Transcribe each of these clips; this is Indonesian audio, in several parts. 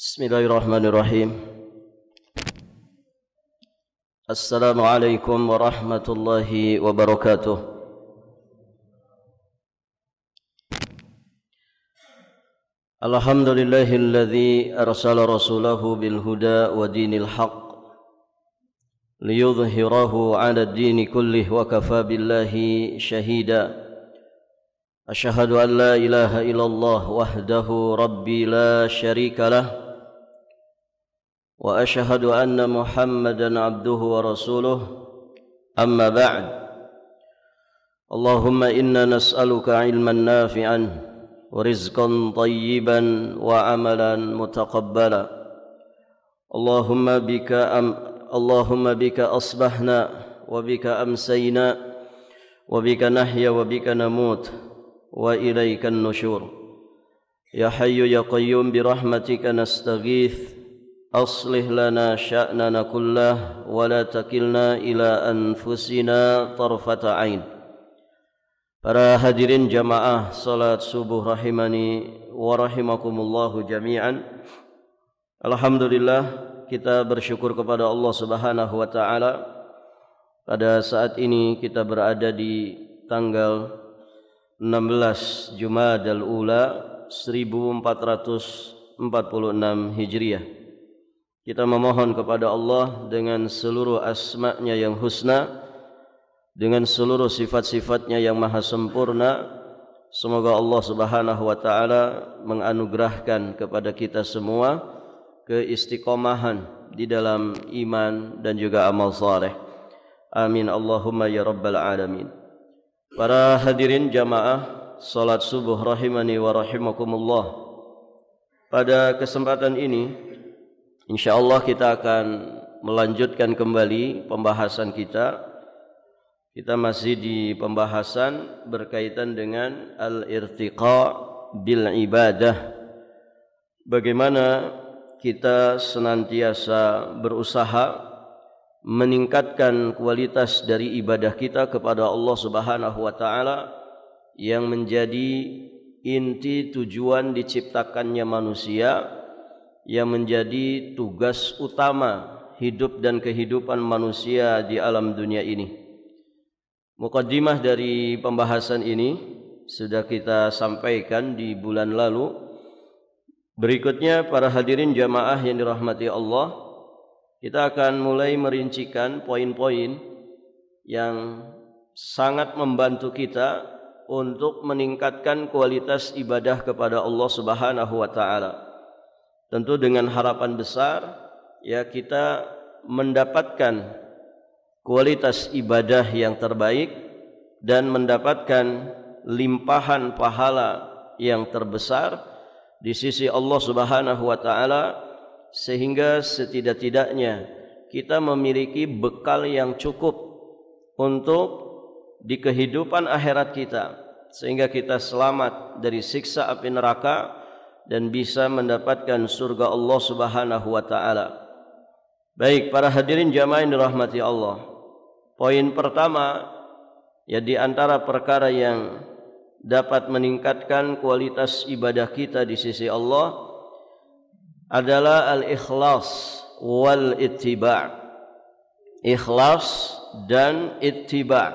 Bismillahirrahmanirrahim. Assalamualaikum warahmatullahi wabarakatuh. Alhamdulillahilladzi arsala rasulahu bil huda wa dinil haqq liyudhhirahu 'ala ad-dini kullih wa kafa billahi shahida. Asyhadu an la ilaha illallah wahdahu rabbi la syarika lah wa asyhadu anna Muhammadan abduhu wa rasuluh. Amma ba'd. Allahumma inna nas'aluka ilman nafi'an wa rizqan tayyiban wa amalan mutaqabbala. Allahumma bika asbahna wa bika amsayna wa bika nahya wa bika namut wa ilaikan nusyur. Ya hayyu ya qayyum bi rahmatika nastaghith. Aslih lana sya'nana kullah wa la takilna ila anfusina tarfata ain. Para hadirin jamaah salat subuh rahimani wa rahimakumullahu jami'an. Alhamdulillah, kita bersyukur kepada Allah Subhanahu wa taala. Pada saat ini kita berada di tanggal 16 Jumadal Ula 1446 Hijriah. Kita memohon kepada Allah dengan seluruh asma-Nya yang husna, dengan seluruh sifat-sifatnya yang maha sempurna, semoga Allah Subhanahu wa taala menganugerahkan kepada kita semua keistiqomahan di dalam iman dan juga amal saleh. Amin Allahumma ya rabbal alamin. Para hadirin jamaah salat subuh rahimani wa rahimakumullah. Pada kesempatan ini insyaallah kita akan melanjutkan kembali pembahasan kita. Kita masih di pembahasan berkaitan dengan al-irtiqa bil ibadah. Bagaimana kita senantiasa berusaha meningkatkan kualitas dari ibadah kita kepada Allah Subhanahu wa taala yang menjadi inti tujuan diciptakannya manusia, yang menjadi tugas utama hidup dan kehidupan manusia di alam dunia ini. Muqaddimah dari pembahasan ini sudah kita sampaikan di bulan lalu. Berikutnya para hadirin jamaah yang dirahmati Allah, kita akan mulai merincikan poin-poin yang sangat membantu kita untuk meningkatkan kualitas ibadah kepada Allah Subhanahu wa taala. Tentu dengan harapan besar ya kita mendapatkan kualitas ibadah yang terbaik dan mendapatkan limpahan pahala yang terbesar di sisi Allah Subhanahu wa taala, sehingga setidak-tidaknya kita memiliki bekal yang cukup untuk di kehidupan akhirat kita, sehingga kita selamat dari siksa api neraka dan bisa mendapatkan surga Allah Subhanahu wa taala. Baik, para hadirin jamaah yang dirahmati Allah. Poin pertama ya di antara perkara yang dapat meningkatkan kualitas ibadah kita di sisi Allah adalah al-ikhlas wal ittiba'. Ikhlas dan ittiba',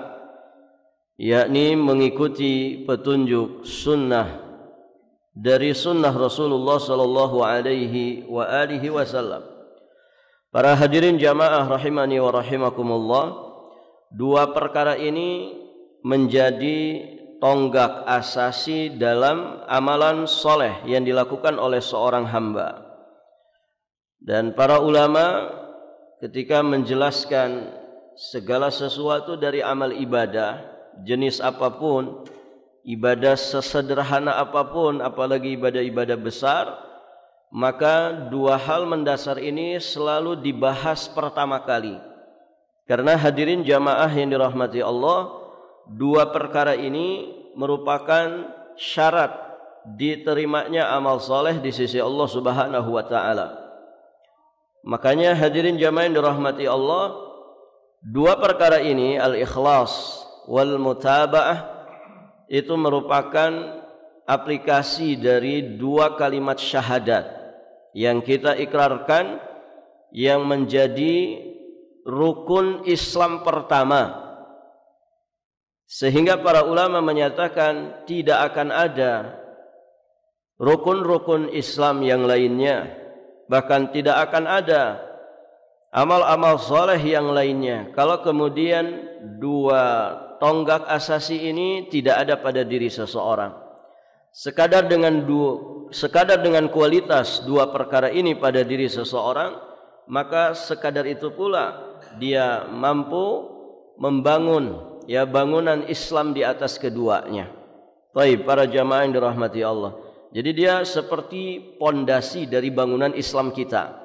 yakni mengikuti petunjuk sunnah dari sunnah Rasulullah sallallahu alaihi wa alihi wasallam. Para hadirin jamaah rahimani wa rahimakumullah, dua perkara ini menjadi tonggak asasi dalam amalan soleh yang dilakukan oleh seorang hamba. Dan para ulama ketika menjelaskan segala sesuatu dari amal ibadah, jenis apapun, ibadah sesederhana apapun, apalagi ibadah-ibadah besar, maka dua hal mendasar ini selalu dibahas pertama kali. Karena hadirin jamaah yang dirahmati Allah, dua perkara ini merupakan syarat diterimanya amal soleh di sisi Allah Subhanahu wa taala. Makanya hadirin jamaah yang dirahmati Allah, dua perkara ini, al-ikhlas wal mutaba'ah, itu merupakan aplikasi dari dua kalimat syahadat. yang kita ikrarkan, yang menjadi rukun Islam pertama. Sehingga para ulama menyatakan tidak akan ada rukun-rukun Islam yang lainnya, bahkan tidak akan ada amal-amal soleh yang lainnya kalau kemudian dua tonggak asasi ini tidak ada pada diri seseorang. Sekadar dengan kualitas dua perkara ini pada diri seseorang, maka sekadar itu pula dia mampu membangun bangunan Islam di atas keduanya. Baik, para jamaah yang dirahmati Allah. Jadi dia seperti pondasi dari bangunan Islam kita.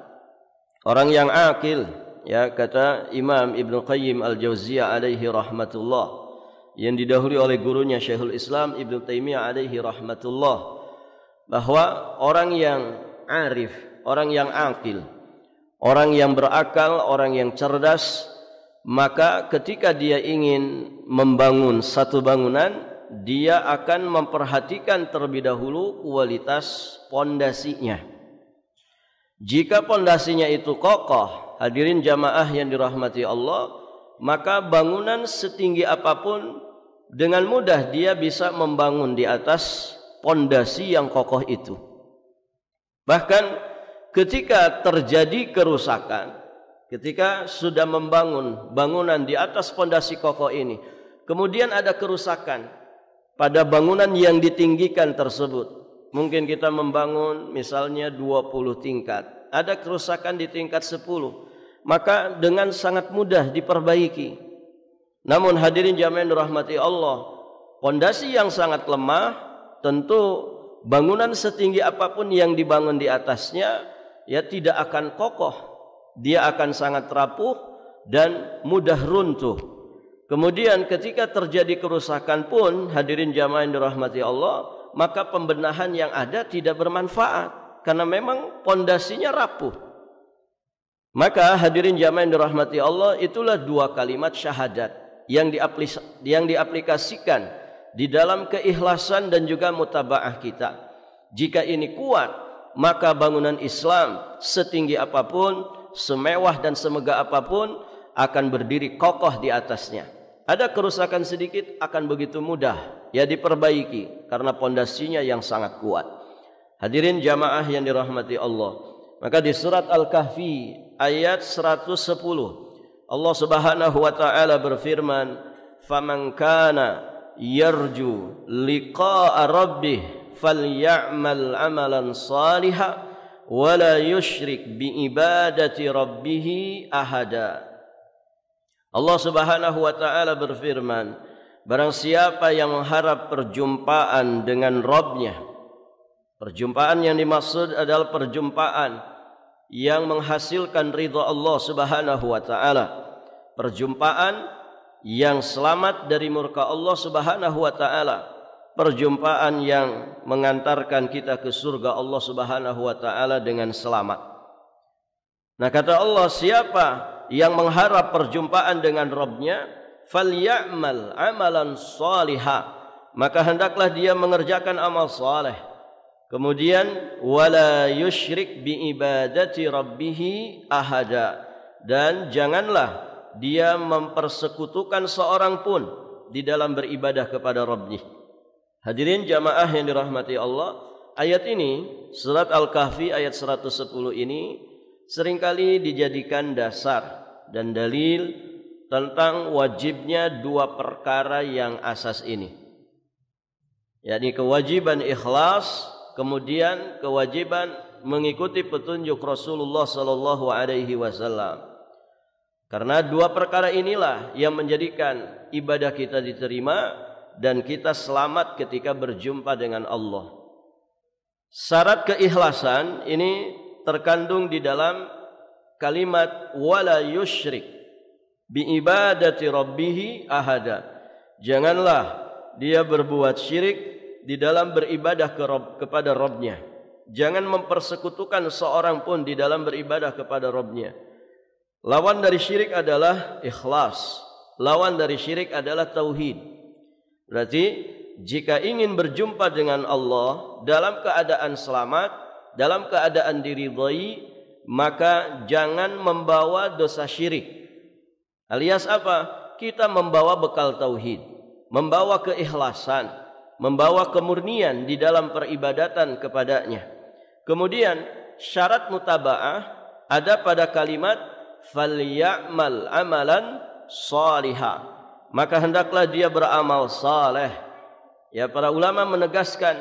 Orang yang akil, kata Imam Ibnu Qayyim Al-Jauziyah alaihi rahmatullah, yang didahului oleh gurunya Syekhul Islam Ibnu Taimiyah alaihi rahmatullah, bahwa orang yang arif, orang yang akil, orang yang berakal, orang yang cerdas, maka ketika dia ingin membangun satu bangunan, dia akan memperhatikan terlebih dahulu kualitas pondasinya. Jika pondasinya itu kokoh, hadirin jamaah yang dirahmati Allah, maka bangunan setinggi apapun dengan mudah dia bisa membangun di atas pondasi yang kokoh itu. Bahkan ketika terjadi kerusakan, ketika sudah membangun bangunan di atas pondasi kokoh ini, kemudian ada kerusakan pada bangunan yang ditinggikan tersebut. Mungkin kita membangun misalnya 20 tingkat, ada kerusakan di tingkat 10, maka dengan sangat mudah diperbaiki. Namun hadirin jamaah yang dirahmati Allah, pondasi yang sangat lemah, tentu bangunan setinggi apapun yang dibangun di atasnya tidak akan kokoh. Dia akan sangat rapuh dan mudah runtuh. Kemudian ketika terjadi kerusakan pun, hadirin jamaah yang dirahmati Allah, maka pembenahan yang ada tidak bermanfaat karena memang pondasinya rapuh. Maka hadirin jamaah yang dirahmati Allah, itulah dua kalimat syahadat yang diaplikasikan di dalam keikhlasan dan juga mutabaah kita. Jika ini kuat, maka bangunan Islam setinggi apapun, semewah dan semegah apapun akan berdiri kokoh di atasnya. Ada kerusakan sedikit akan begitu mudah diperbaiki karena pondasinya yang sangat kuat. Hadirin jamaah yang dirahmati Allah, maka di surat Al-Kahfi ayat 110 Allah Subhanahu wa taala berfirman, "Faman kana yarju liqa'a rabbih falyamal amalan salihan wala yusyrik bi ibadati rabbih ahada." Allah Subhanahu wa taala berfirman, barang siapa yang mengharap perjumpaan dengan Rabb-Nya, perjumpaan yang dimaksud adalah perjumpaan yang menghasilkan ridha Allah Subhanahu wa taala, perjumpaan yang selamat dari murka Allah Subhanahu wa taala, perjumpaan yang mengantarkan kita ke surga Allah Subhanahu wa taala dengan selamat. Nah, kata Allah, siapa yang mengharap perjumpaan dengan Rabb-Nya, falyamal amalan salihah, maka hendaklah dia mengerjakan amal saleh. Kemudian wala yusyrik bi ibadati rabbih ahada, dan janganlah dia mempersekutukan seorang pun di dalam beribadah kepada Rabb-Nya. Hadirin jamaah yang dirahmati Allah, ayat ini, surat Al-Kahfi ayat 110 ini seringkali dijadikan dasar dan dalil tentang wajibnya dua perkara yang asas ini, yakni kewajiban ikhlas, kemudian kewajiban mengikuti petunjuk Rasulullah sallallahu alaihi wasallam. Karena dua perkara inilah yang menjadikan ibadah kita diterima dan kita selamat ketika berjumpa dengan Allah. Syarat keikhlasan ini terkandung di dalam kalimat wala yusyrik bi ibadati rabbih ahada. Janganlah dia berbuat syirik di dalam beribadah kepada Rabb-Nya. Jangan mempersekutukan seorang pun di dalam beribadah kepada Rabb-Nya. Lawan dari syirik adalah ikhlas. Lawan dari syirik adalah tauhid. Berarti jika ingin berjumpa dengan Allah dalam keadaan selamat, dalam keadaan diridhai, maka jangan membawa dosa syirik. Alias apa? Kita membawa bekal tauhid, membawa keikhlasan, membawa kemurnian di dalam peribadatan kepadanya. Kemudian syarat mutaba'ah ada pada kalimat falyamal amalan salihah, maka hendaklah dia beramal saleh. Ya, para ulama menegaskan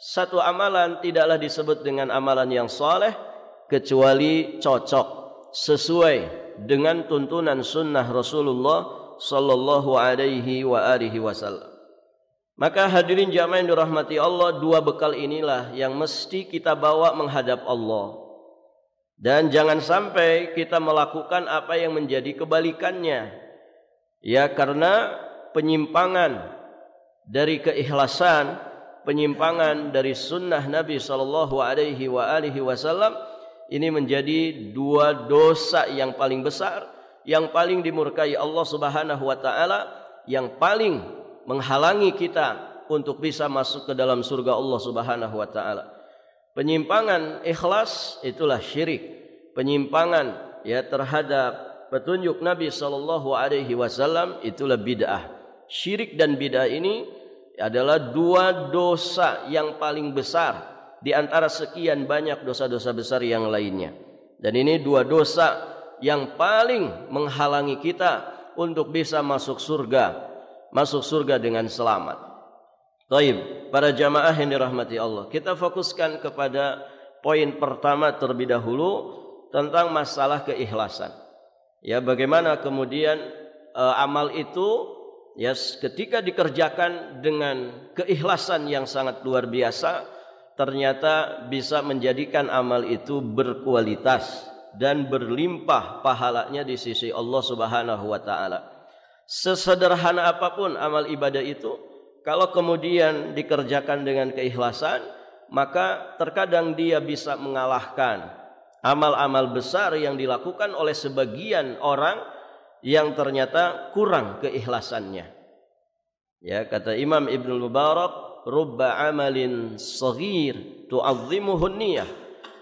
satu amalan tidaklah disebut dengan amalan yang saleh kecuali cocok sesuai dengan tuntunan sunnah Rasulullah sallallahu alaihi wasallam. Maka hadirin jamaah yang dirahmati Allah, dua bekal inilah yang mesti kita bawa menghadap Allah. Dan jangan sampai kita melakukan apa yang menjadi kebalikannya. Ya, karena penyimpangan dari keikhlasan, penyimpangan dari sunnah Nabi sallallahu alaihi wasallam ini menjadi dua dosa yang paling besar, yang paling dimurkai Allah Subhanahu wa taala, yang paling menghalangi kita untuk bisa masuk ke dalam surga Allah Subhanahu wa taala. Penyimpangan ikhlas itulah syirik. Penyimpangan ya terhadap petunjuk Nabi sallallahu alaihi wasallam itulah bid'ah. Syirik dan bid'ah ini adalah dua dosa yang paling besar di antara sekian banyak dosa-dosa besar yang lainnya. Dan ini dua dosa yang paling menghalangi kita untuk bisa masuk surga dengan selamat. Baik, para jamaah yang dirahmati Allah, kita fokuskan kepada poin pertama terlebih dahulu tentang masalah keikhlasan. Ya, bagaimana kemudian amal itu ya ketika dikerjakan dengan keikhlasan yang sangat luar biasa, ternyata bisa menjadikan amal itu berkualitas dan berlimpah pahalanya di sisi Allah Subhanahu wa taala. Sesederhana apapun amal ibadah itu, kalau kemudian dikerjakan dengan keikhlasan, maka terkadang dia bisa mengalahkan amal-amal besar yang dilakukan oleh sebagian orang yang ternyata kurang keikhlasannya. Ya, kata Imam Ibnu Mubarak, rubba amalin saghir tu'azzimuhun niyah.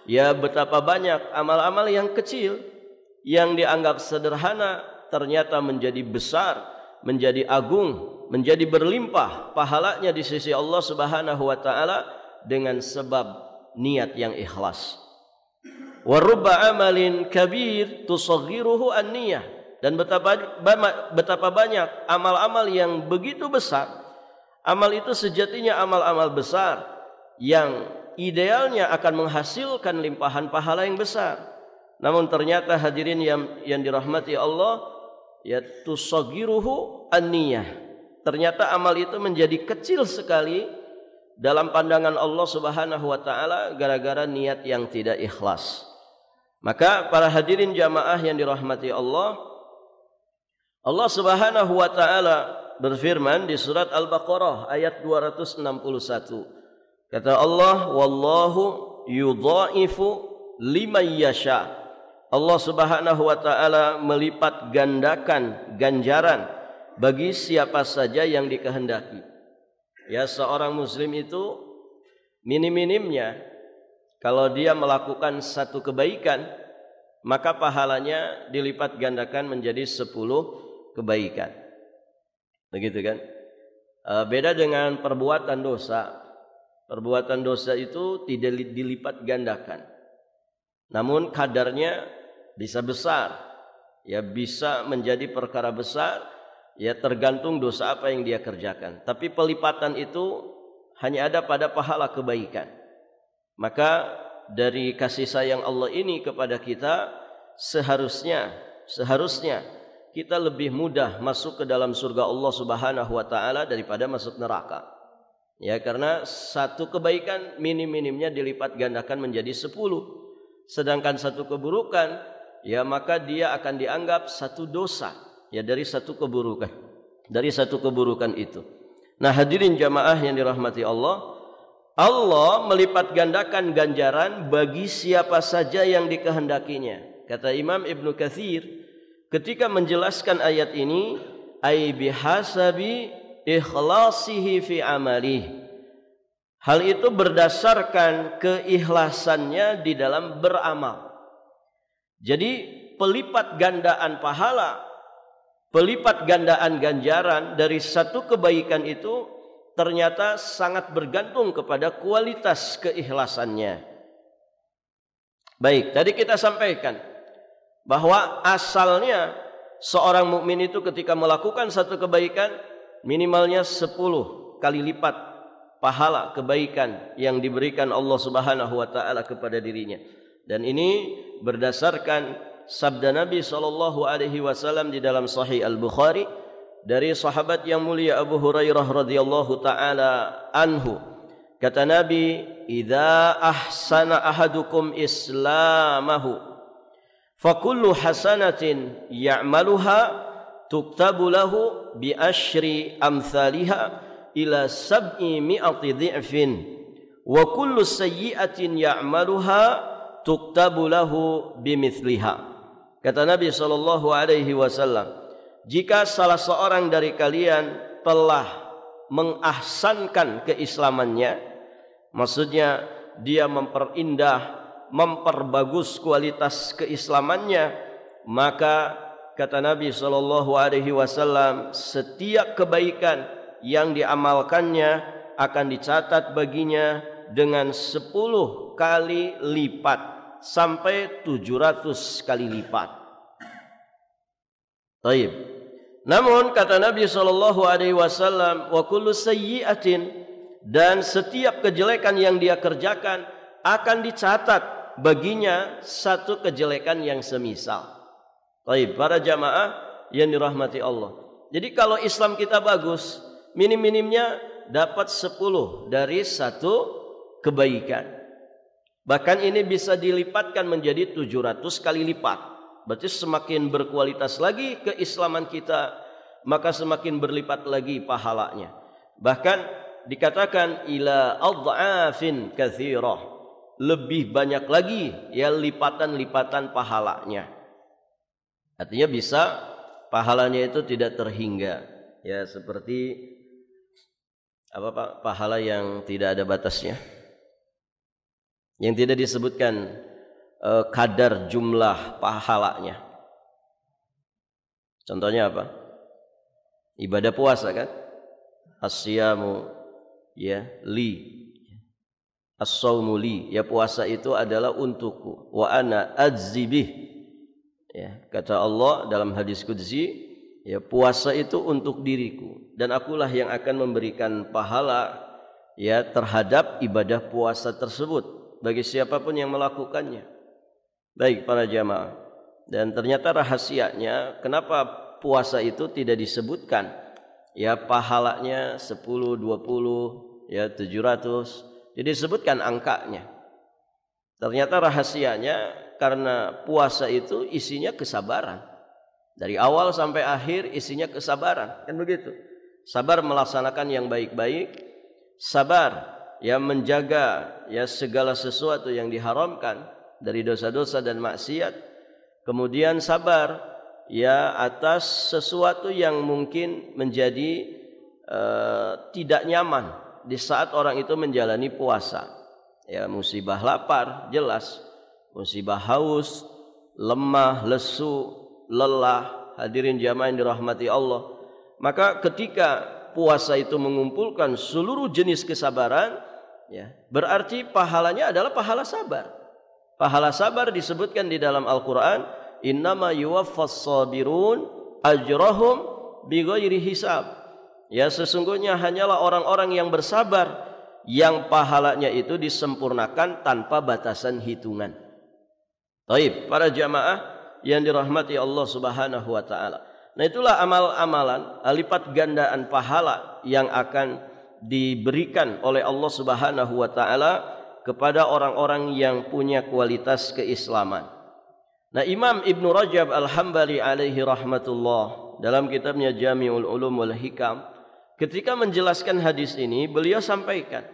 Ya, betapa banyak amal-amal yang kecil yang dianggap sederhana ternyata menjadi besar, menjadi agung, menjadi berlimpah pahalanya di sisi Allah Subhanahu wa taala dengan sebab niat yang ikhlas. Wa rubba amalin kabir tusaghiruhu an-niyah. Dan betapa banyak amal-amal yang begitu besar. Amal itu sejatinya amal-amal besar yang idealnya akan menghasilkan limpahan pahala yang besar. Namun ternyata hadirin yang dirahmati Allah, ya tusaghiruhu an-niyah. Ternyata amal itu menjadi kecil sekali dalam pandangan Allah Subhanahu wa taala gara-gara niat yang tidak ikhlas. Maka para hadirin jamaah yang dirahmati Allah, Allah Subhanahu wa taala berfirman di surat Al-Baqarah ayat 261. Kata Allah, wallahu yudhaifu liman yasha. Allah Subhanahu wa taala melipat gandakan ganjaran bagi siapa saja yang dikehendaki. Ya, seorang muslim itu minim-minimnya kalau dia melakukan satu kebaikan, maka pahalanya dilipat gandakan menjadi 10 kebaikan. Begitu kan? Beda dengan perbuatan dosa. Perbuatan dosa itu tidak dilipat gandakan. Namun kadarnya bisa besar. Ya, bisa menjadi perkara besar. Ya, tergantung dosa apa yang dia kerjakan. Tapi pelipatan itu hanya ada pada pahala kebaikan. Maka dari kasih sayang Allah ini kepada kita, seharusnya kita lebih mudah masuk ke dalam surga Allah Subhanahu wa taala daripada masuk neraka. Ya, karena satu kebaikan minim-minimnya dilipat gandakan menjadi 10. Sedangkan satu keburukan, ya maka dia akan dianggap satu dosa, ya dari satu keburukan. Dari satu keburukan itu. Nah, hadirin jamaah yang dirahmati Allah, Allah melipat gandakan ganjaran bagi siapa saja yang dikehendakinya. Kata Imam Ibnu Katsir ketika menjelaskan ayat ini, ai bihasabi ikhlasihi fi amalih. Hal itu berdasarkan keikhlasannya di dalam beramal. Jadi pelipat gandaan pahala, pelipat gandaan ganjaran dari satu kebaikan itu ternyata sangat bergantung kepada kualitas keikhlasannya. Baik, tadi kita sampaikan bahwa asalnya seorang mukmin itu ketika melakukan satu kebaikan minimalnya 10 kali lipat pahala kebaikan yang diberikan Allah Subhanahu wa taala kepada dirinya. Dan ini berdasarkan sabda Nabi sallallahu alaihi wasallam di dalam Sahih Al-Bukhari dari sahabat yang mulia Abu Hurairah radhiyallahu taala anhu. Kata Nabi, "Idza ahsana ahadukum islamahu fa kullu hasanatin ya'maluha tuktabu lahu bi asyri amsalha ila 700 dhi'fin wa kullu sayyi'atin ya'maluha tuktabu lahu bimithliha." Kata Nabi sallallahu alaihi wasallam, jika salah seorang dari kalian telah mengahsankan keislamannya, maksudnya dia memperindah, memperbagus kualitas keislamannya, maka kata Nabi sallallahu alaihi wasallam, setiap kebaikan yang diamalkannya akan dicatat baginya dengan 10 kali lipat sampai 700 kali lipat. Baik. Namun kata Nabi sallallahu alaihi wasallam, wa kullu sayyi'atin, dan setiap kejelekan yang dia kerjakan akan dicatat baginya satu kejelekan yang semisal. Baik, para jamaah yang dirahmati Allah. Jadi kalau Islam kita bagus, minim-minimnya dapat 10 dari satu kebaikan. Bahkan ini bisa dilipatkan menjadi 700 kali lipat. Berarti semakin berkualitas lagi keislaman kita, maka semakin berlipat lagi pahalanya. Bahkan dikatakan ila adhafin katsirah, lebih banyak lagi ya lipatan-lipatan pahalanya. Artinya bisa pahalanya itu tidak terhingga. Ya seperti apa Pak? Pahala yang tidak ada batasnya, yang tidak disebutkan kadar jumlah pahalanya. Contohnya apa? Ibadah puasa kan? As-siyamu ya li, as-saumu li, ya puasa itu adalah untukku, wa ana adzibih. Ya, kata Allah dalam hadis qudsi, ya puasa itu untuk diriku dan akulah yang akan memberikan pahala ya terhadap ibadah puasa tersebut bagi siapapun yang melakukannya. Baik para jamaah, dan ternyata rahasianya kenapa puasa itu tidak disebutkan ya pahalanya 10, 20, ya 700, jadi disebutkan angkanya. Ternyata rahasianya karena puasa itu isinya kesabaran. Dari awal sampai akhir isinya kesabaran, kan begitu. Sabar melaksanakan yang baik-baik, sabar ya menjaga ya segala sesuatu yang diharamkan dari dosa-dosa dan maksiat. Kemudian sabar ya atas sesuatu yang mungkin menjadi tidak nyaman di saat orang itu menjalani puasa. Ya musibah lapar jelas, musibah haus, lemah, lesu, lelah, hadirin jamaah yang dirahmati Allah. Maka ketika puasa itu mengumpulkan seluruh jenis kesabaran, ya, berarti pahalanya adalah pahala sabar. Pahala sabar disebutkan di dalam Al-Quran, innama yuwaffas sabirun ajrahum bighairi hisab. Ya, sesungguhnya hanyalah orang-orang yang bersabar yang pahalanya itu disempurnakan tanpa batasan hitungan. Baik, para jamaah yang dirahmati Allah Subhanahu wa taala. Nah, itulah amal-amalan lipat gandaan pahala yang akan diberikan oleh Allah Subhanahu wa taala kepada orang-orang yang punya kualitas keislaman. Nah, Imam Ibn Rajab Al-Hambali alaihi rahmatullah dalam kitabnya Jami'ul Ulum wal Hikam, ketika menjelaskan hadis ini, beliau sampaikan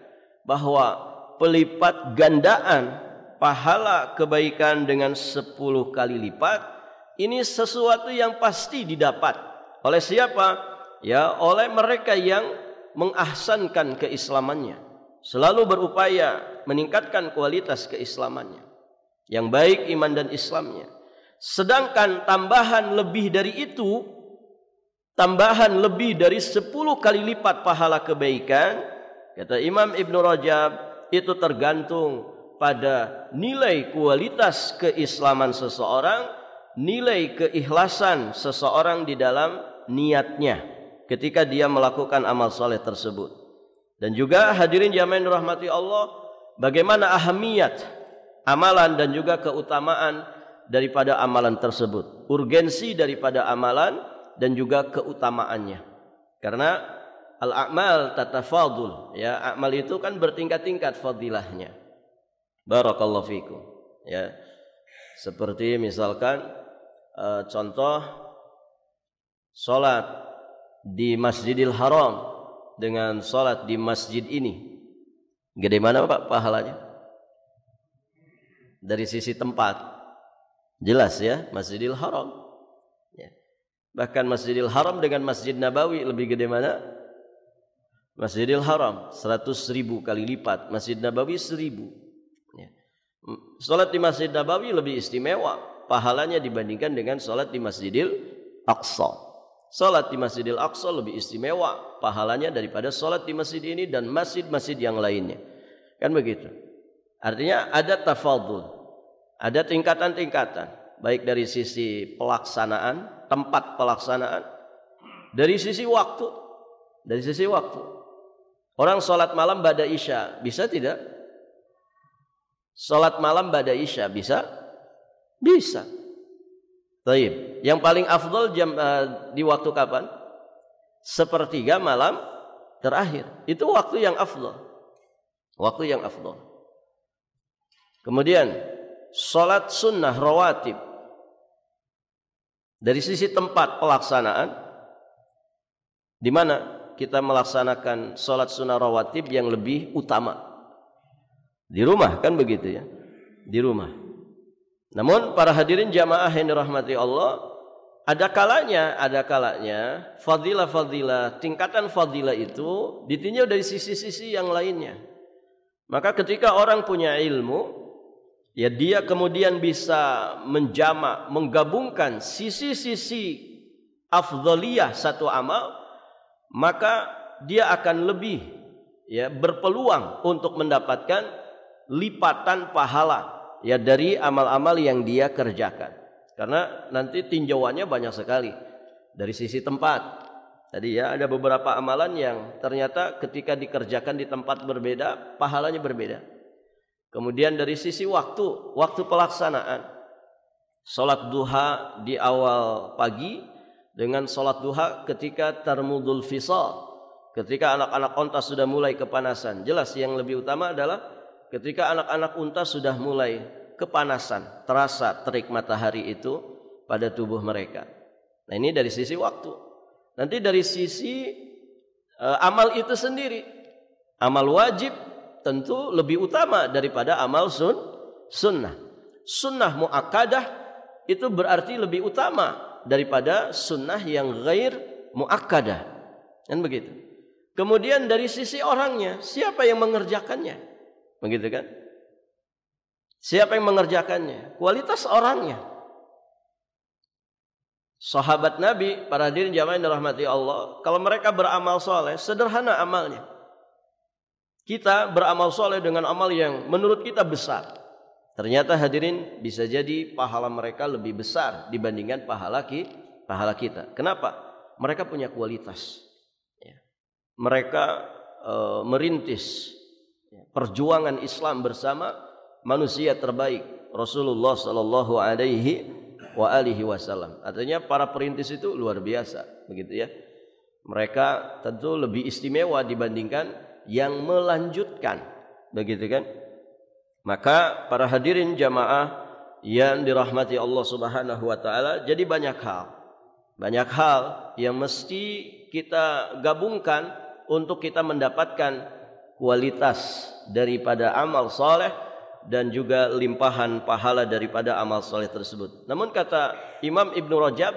bahwa pelipat gandaan pahala kebaikan dengan 10 kali lipat ini sesuatu yang pasti didapat oleh siapa? Ya, oleh mereka yang mengahsankan keislamannya. selalu berupaya meningkatkan kualitas keislamannya, yang baik iman dan Islamnya. Sedangkan tambahan lebih dari itu, tambahan lebih dari 10 kali lipat pahala kebaikan, kata Imam Ibn Rajab, itu tergantung pada nilai kualitas keislaman seseorang, nilai keikhlasan seseorang di dalam niatnya ketika dia melakukan amal soleh tersebut. Dan juga hadirin jamaah yang dirahmati Allah, bagaimana ahamiyat amalan dan juga keutamaan daripada amalan tersebut, urgensi daripada amalan dan juga keutamaannya. Karena al-a'mal tatafadul, ya, amal itu kan bertingkat-tingkat fadilahnya. Barakallahu fikum. Ya. Seperti misalkan contoh salat di Masjidil Haram dengan salat di masjid ini, gede mana Pak pahalanya? Dari sisi tempat jelas ya, Masjidil Haram ya. Bahkan Masjidil Haram dengan Masjid Nabawi lebih gede mana? Masjidil Haram 100.000 kali lipat, Masjid Nabawi 1.000 ya. Salat di Masjid Nabawi lebih istimewa pahalanya dibandingkan dengan salat di Masjidil Aqsa. Salat di Masjidil Aqsa lebih istimewa pahalanya daripada salat di masjid ini dan masjid-masjid yang lainnya. Kan begitu. Artinya ada tafadhul, ada tingkatan-tingkatan, baik dari sisi pelaksanaan, tempat pelaksanaan, dari sisi waktu. Dari sisi waktu. Orang salat malam ba'da Isya, bisa tidak? Salat malam ba'da Isya bisa? Bisa. Baik. Yang paling afdal di waktu kapan? Sepertiga malam terakhir. Itu waktu yang afdal. Waktu yang afdal. Kemudian salat sunnah rawatib. Dari sisi tempat pelaksanaan, di mana kita melaksanakan salat sunnah rawatib yang lebih utama? Di rumah, kan begitu ya? Di rumah. Namun para hadirin jamaah yang dirahmati Allah, ada kalanya fadilah-fadilah, tingkatan fadilah itu ditinjau dari sisi-sisi yang lainnya. Maka ketika orang punya ilmu, ya dia kemudian bisa menjamak, menggabungkan sisi-sisi afdhaliyah satu amal, maka dia akan lebih ya berpeluang untuk mendapatkan lipatan pahala ya dari amal-amal yang dia kerjakan. Karena nanti tinjauannya banyak sekali. Dari sisi tempat, tadi ya ada beberapa amalan yang ternyata ketika dikerjakan di tempat berbeda pahalanya berbeda. Kemudian dari sisi waktu pelaksanaan, salat duha di awal pagi dengan salat duha ketika tarmudul fisal, ketika anak-anak unta sudah mulai kepanasan. Jelas yang lebih utama adalah ketika anak-anak unta sudah mulai kepanasan, terasa terik matahari itu pada tubuh mereka. Nah ini dari sisi waktu. Nanti dari sisi amal itu sendiri, amal wajib tentu lebih utama daripada amal sunnah. Sunnah muakkadah itu berarti lebih utama daripada sunnah yang ghair muakkadah. Kan begitu. Kemudian dari sisi orangnya, siapa yang mengerjakannya? Begitu kan? Siapa yang mengerjakannya? Kualitas orangnya. Sahabat Nabi, para hadirin jamaah yang dirahmati Allah, kalau mereka beramal soleh, sederhana amalnya. Kita beramal soleh dengan amal yang menurut kita besar. Ternyata hadirin bisa jadi pahala mereka lebih besar dibandingkan pahala kita. Kenapa? Mereka punya kualitas. Mereka merintis perjuangan Islam bersama manusia terbaik Rasulullah sallallahu alaihi wasallam. Artinya para perintis itu luar biasa, begitu ya. Mereka tentu lebih istimewa dibandingkan yang melanjutkan, begitu kan? Maka para hadirin jamaah yang dirahmati Allah Subhanahu wa taala, jadi banyak hal yang mesti kita gabungkan untuk kita mendapatkan kualitas daripada amal soleh dan juga limpahan pahala daripada amal soleh tersebut. Namun kata Imam Ibn Rajab,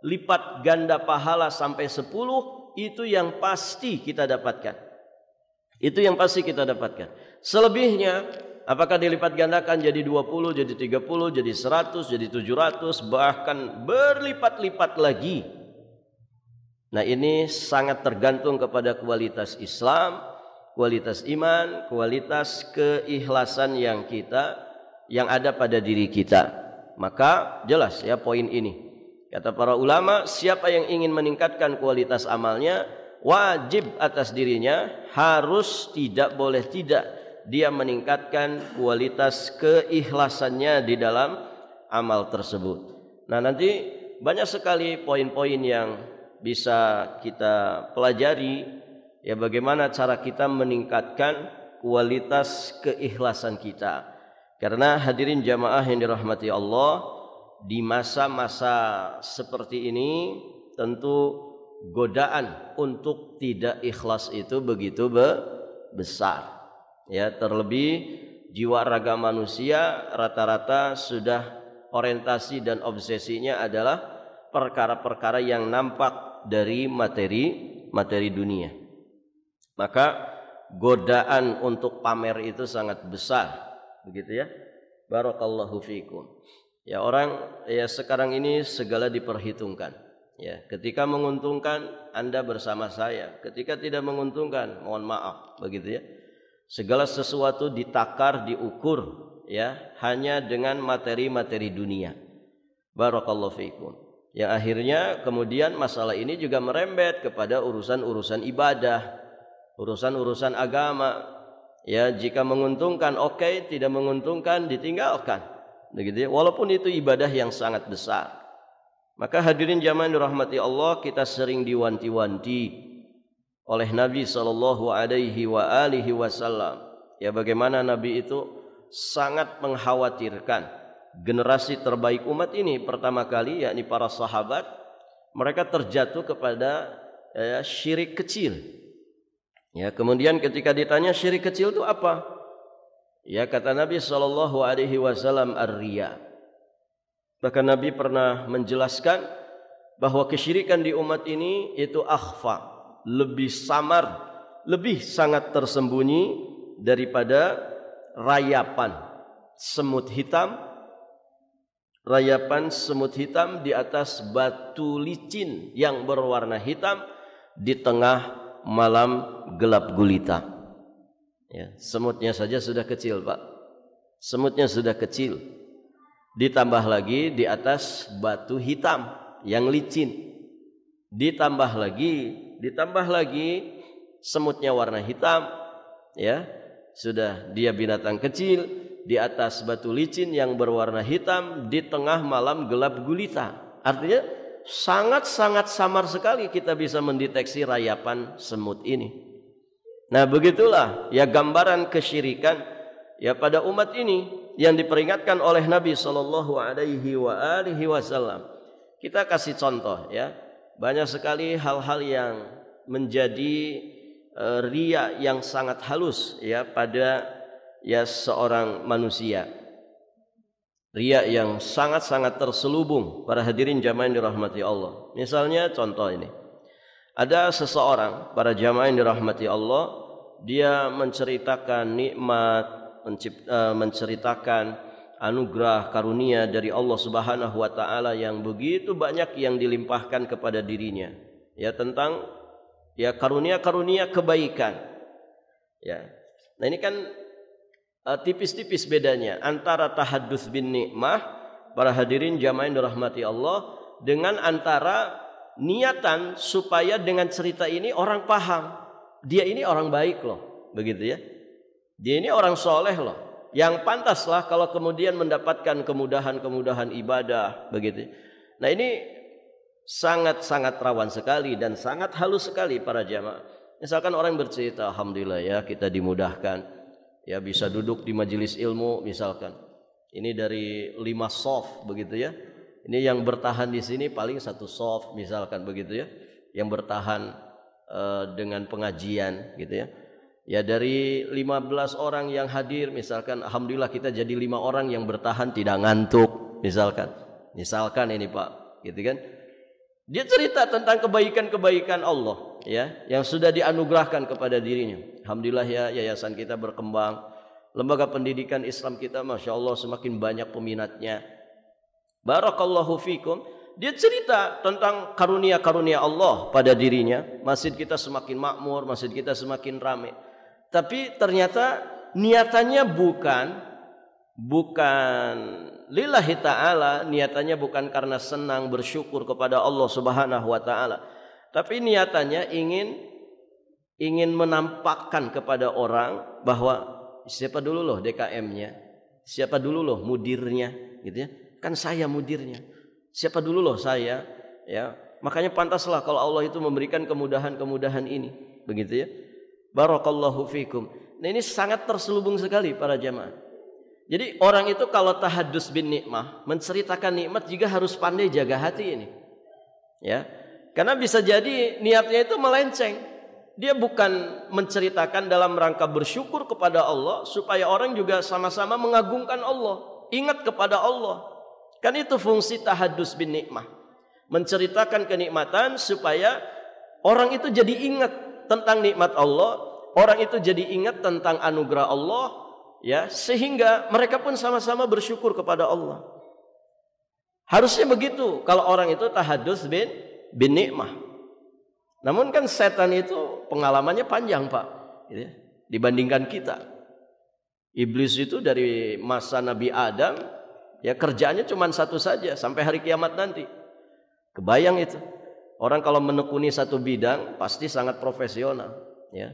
lipat ganda pahala sampai 10 itu yang pasti kita dapatkan. Itu yang pasti kita dapatkan. Selebihnya apakah dilipat gandakan jadi 20, jadi 30, jadi 100, jadi 700, bahkan berlipat-lipat lagi. Nah, ini sangat tergantung kepada kualitas Islam, kualitas iman, kualitas keikhlasan yang ada pada diri kita. Maka jelas ya poin ini. Kata para ulama, siapa yang ingin meningkatkan kualitas amalnya, wajib atas dirinya, harus tidak boleh tidak dia meningkatkan kualitas keikhlasannya di dalam amal tersebut. Nah, nanti banyak sekali poin-poin yang bisa kita pelajari, ya bagaimana cara kita meningkatkan kualitas keikhlasan kita. Karena hadirin jamaah yang dirahmati Allah, di masa-masa seperti ini tentu godaan untuk tidak ikhlas itu begitu besar. Ya, terlebih jiwa raga manusia rata-rata sudah orientasi dan obsesinya adalah perkara-perkara yang nampak dari materi dunia. Maka godaan untuk pamer itu sangat besar, begitu ya. Barakallahu fikum. Ya, orang ya sekarang ini segala diperhitungkan. Ya, ketika menguntungkan Anda bersama saya, ketika tidak menguntungkan mohon maaf, begitu ya. Segala sesuatu ditakar, diukur ya hanya dengan materi-materi dunia. Barakallahu fikum. Yang akhirnya kemudian masalah ini juga merembet kepada urusan-urusan ibadah, urusan-urusan agama. Ya, jika menguntungkan oke, tidak menguntungkan ditinggalkan. Begitu ya, walaupun itu ibadah yang sangat besar. Maka hadirin jamaah dirahmati Allah, kita sering diwanti-wanti oleh Nabi sallallahu alaihi wasallam. Ya, bagaimana Nabi itu sangat mengkhawatirkan generasi terbaik umat ini pertama kali, yakni para sahabat, mereka terjatuh kepada syirik kecil. Ya, kemudian ketika ditanya syirik kecil itu apa? Ya, kata Nabi sallallahu alaihi wasallam ar-riya. Bahkan Nabi pernah menjelaskan bahwa kesyirikan di umat ini itu akhfa, lebih samar, lebih sangat tersembunyi daripada rayapan semut hitam di atas batu licin yang berwarna hitam di tengah malam gelap gulita. Ya, semutnya saja sudah kecil, Pak. Semutnya sudah kecil. Ditambah lagi di atas batu hitam yang licin. Ditambah lagi semutnya warna hitam, ya. Sudah dia binatang kecil di atas batu licin yang berwarna hitam di tengah malam gelap gulita. Artinya sangat-sangat samar sekali kita bisa mendeteksi rayapan semut ini. Nah, begitulah ya gambaran kesyirikan ya pada umat ini yang diperingatkan oleh Nabi sallallahu alaihi wasallam. Kita kasih contoh ya. Banyak sekali hal-hal yang menjadi riya yang sangat halus ya pada ya seorang manusia. Riya yang sangat-sangat terselubung para hadirin jamaah yang dirahmati Allah. Misalnya contoh ini. Ada seseorang para jamaah yang dirahmati Allah, dia menceritakan nikmat, menceritakan anugerah karunia dari Allah Subhanahu wa taala yang begitu banyak yang dilimpahkan kepada dirinya. Ya, tentang ya karunia-karunia kebaikan. Ya. Nah, ini kan tipis-tipis bedanya antara tahaddus bin nikmah para hadirin jamaah yang dirahmati Allah dengan antara niatan supaya dengan cerita ini orang paham dia ini orang baik loh, begitu ya. Dia ini orang soleh loh, yang pantaslah kalau kemudian mendapatkan kemudahan-kemudahan ibadah, begitu. Nah, ini sangat-sangat rawan sekali dan sangat halus sekali para jamaah. Misalkan orang bercerita, alhamdulillah ya kita dimudahkan, ya bisa duduk di majelis ilmu misalkan. Ini dari 5 soft, begitu ya. Ini yang bertahan di sini paling 1 soft misalkan, begitu ya. Yang bertahan dengan pengajian gitu ya. Ya, dari 15 orang yang hadir misalkan alhamdulillah kita jadi 5 orang yang bertahan tidak ngantuk misalkan. Misalkan ini Pak, gitu kan. Dia cerita tentang kebaikan-kebaikan Allah ya yang sudah dianugerahkan kepada dirinya. Alhamdulillah ya, yayasan kita berkembang, lembaga pendidikan Islam kita Masya Allah semakin banyak peminatnya. Barakallahu fikum. Dia cerita tentang karunia-karunia Allah pada dirinya. Masjid kita semakin makmur, masjid kita semakin ramai. Tapi ternyata niatannya bukan lillahi ta'ala, niatannya bukan karena senang bersyukur kepada Allah Subhanahu wa taala. Tapi niatannya ingin menampakkan kepada orang bahwa siapa dulu loh DKM-nya, siapa dulu loh mudirnya, gitu ya. Kan saya mudirnya. Siapa dulu loh saya, ya. Makanya pantaslah kalau Allah itu memberikan kemudahan-kemudahan ini, begitu ya. Barakallahu fikum. Nah, ini sangat terselubung sekali para jamaah. Jadi orang itu kalau tahadus bin nikmah, menceritakan nikmat juga harus pandai jaga hati ini. Ya. Karena bisa jadi niatnya itu melenceng. Dia bukan menceritakan dalam rangka bersyukur kepada Allah supaya orang juga sama-sama mengagungkan Allah, ingat kepada Allah. Kan itu fungsi tahadus bin nikmah. Menceritakan kenikmatan supaya orang itu jadi ingat tentang nikmat Allah, orang itu jadi ingat tentang anugerah Allah, ya, sehingga mereka pun sama-sama bersyukur kepada Allah. Harusnya begitu kalau orang itu tahadus bin nikmah. Namun kan setan itu pengalamannya panjang, Pak, gitu ya, dibandingkan kita. Iblis itu dari masa Nabi Adam, ya kerjaannya cuma satu saja sampai hari kiamat nanti. Kebayang itu. Orang kalau menekuni satu bidang pasti sangat profesional, ya.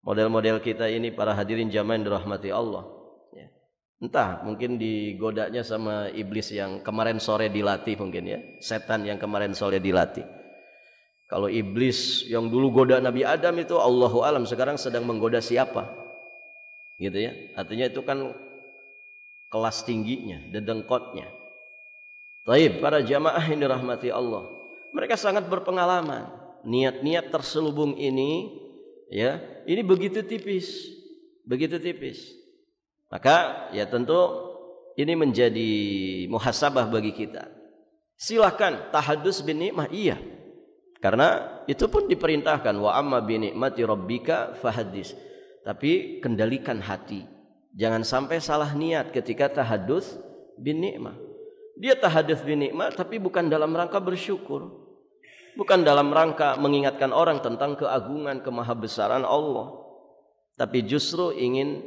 Model-model kita ini para hadirin jamaah yang dirahmati Allah, ya. Entah mungkin digodanya sama iblis yang kemarin sore dilatih mungkin ya, setan yang kemarin sore dilatih. Kalau iblis yang dulu goda Nabi Adam itu Allahu alam sekarang sedang menggoda siapa? Gitu ya. Artinya itu kan kelas tingginya, dedengkotnya. Baik, para jamaah yang dirahmati Allah, mereka sangat berpengalaman. Niat-niat terselubung ini, ya, ini begitu tipis, begitu tipis. Maka, ya tentu ini menjadi muhasabah bagi kita. Silakan tahadus bin nikmah, iya. Karena itu pun diperintahkan wa amma bi ni'mati rabbika fahaddits. Tapi kendalikan hati. Jangan sampai salah niat ketika tahadus bin nikmah. Dia tahadus bin nikmah tapi bukan dalam rangka bersyukur. Bukan dalam rangka mengingatkan orang tentang keagungan, kemahabesaran Allah. Tapi justru ingin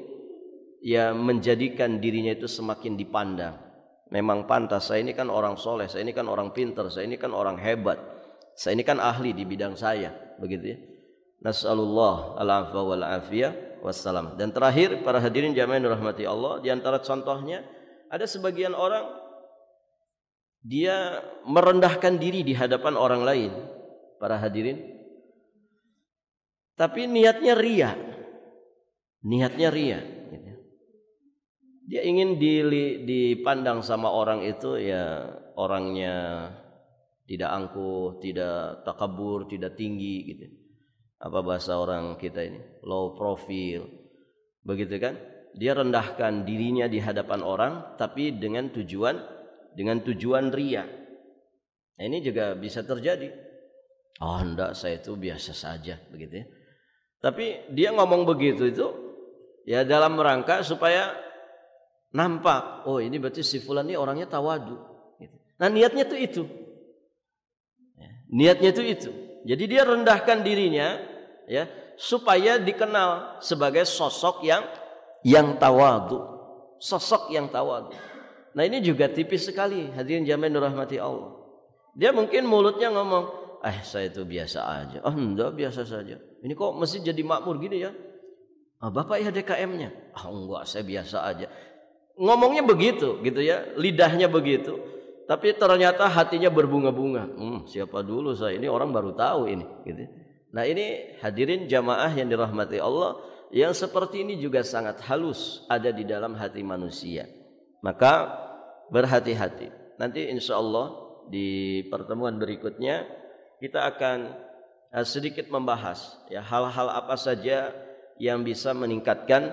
ya menjadikan dirinya itu semakin dipandang. Memang pantas, saya ini kan orang soleh, saya ini kan orang pintar, saya ini kan orang hebat, saya ini kan ahli di bidang saya, begitu ya. Nas'alullah al-afwa wal afiyah wassalam. Dan terakhir para hadirin jamaah yang dirahmati Allah, di antara contohnya ada sebagian orang dia merendahkan diri di hadapan orang lain, para hadirin. Tapi niatnya riya. Niatnya riya. Dia ingin dipandang sama orang itu ya orangnya tidak angkuh, tidak takabur, tidak tinggi gitu. Apa bahasa orang kita ini? Low profile. Begitu kan? Dia rendahkan dirinya di hadapan orang tapi dengan tujuan riya. Nah, ini juga bisa terjadi. Oh enggak, saya itu biasa saja begitu ya. Tapi dia ngomong begitu itu ya dalam rangka supaya nampak, oh ini berarti si fulan ini orangnya tawadu. Nah niatnya tuh itu. Niatnya tuh itu. Jadi dia rendahkan dirinya ya supaya dikenal sebagai sosok yang tawadu. Sosok yang tawadu. Nah ini juga tipis sekali hadirin jamaah dirahmati Allah. Dia mungkin mulutnya ngomong, saya itu biasa aja. Oh enggak, biasa saja. Ini kok masih jadi makmur gini ya? Bapak ya DKM-nya? Enggak, saya biasa aja. Ngomongnya begitu gitu ya, lidahnya begitu, tapi ternyata hatinya berbunga-bunga. Siapa dulu saya, ini orang baru tahu ini gitu. Nah ini hadirin jamaah yang dirahmati Allah, yang seperti ini juga sangat halus ada di dalam hati manusia. Maka berhati-hati. Nanti insya Allah di pertemuan berikutnya kita akan sedikit membahas ya hal-hal apa saja yang bisa meningkatkan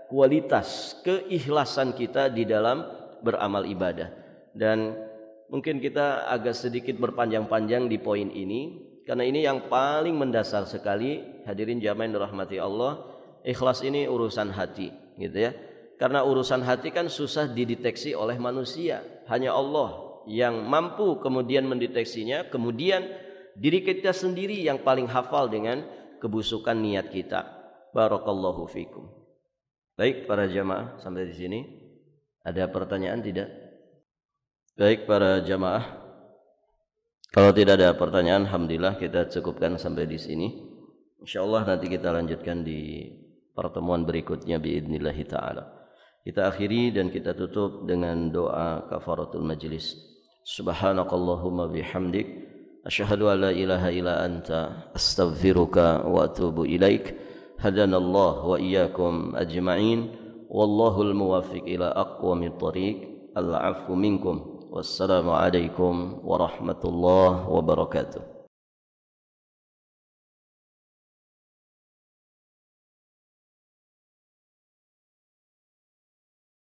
kualitas keikhlasan kita di dalam beramal ibadah. Dan mungkin kita agak sedikit berpanjang-panjang di poin ini Karena ini yang paling mendasar sekali, hadirin jamaah yang dirahmati Allah. Ikhlas ini urusan hati, gitu ya. Karena urusan hati kan susah dideteksi oleh manusia. Hanya Allah yang mampu kemudian mendeteksinya. Kemudian diri kita sendiri yang paling hafal dengan kebusukan niat kita. Barakallahu fikum. Baik para jamaah, sampai di sini. Ada pertanyaan tidak? Baik para jamaah, kalau tidak ada pertanyaan, alhamdulillah kita cukupkan sampai di sini. Insyaallah nanti kita lanjutkan di pertemuan berikutnya biidznillah taala. Kita akhiri dan kita tutup dengan doa kafaratul majlis. Subhanakallahumma bihamdik asyhadu an la ilaha illa anta astaghfiruka wa atubu ilaik. Hadanallahu wa iyyakum ajma'in. Wallahul muwaffiq ila aqwamit thariq. Al-'afwu minkum. Wassalamu alaikum warahmatullahi wabarakatuh.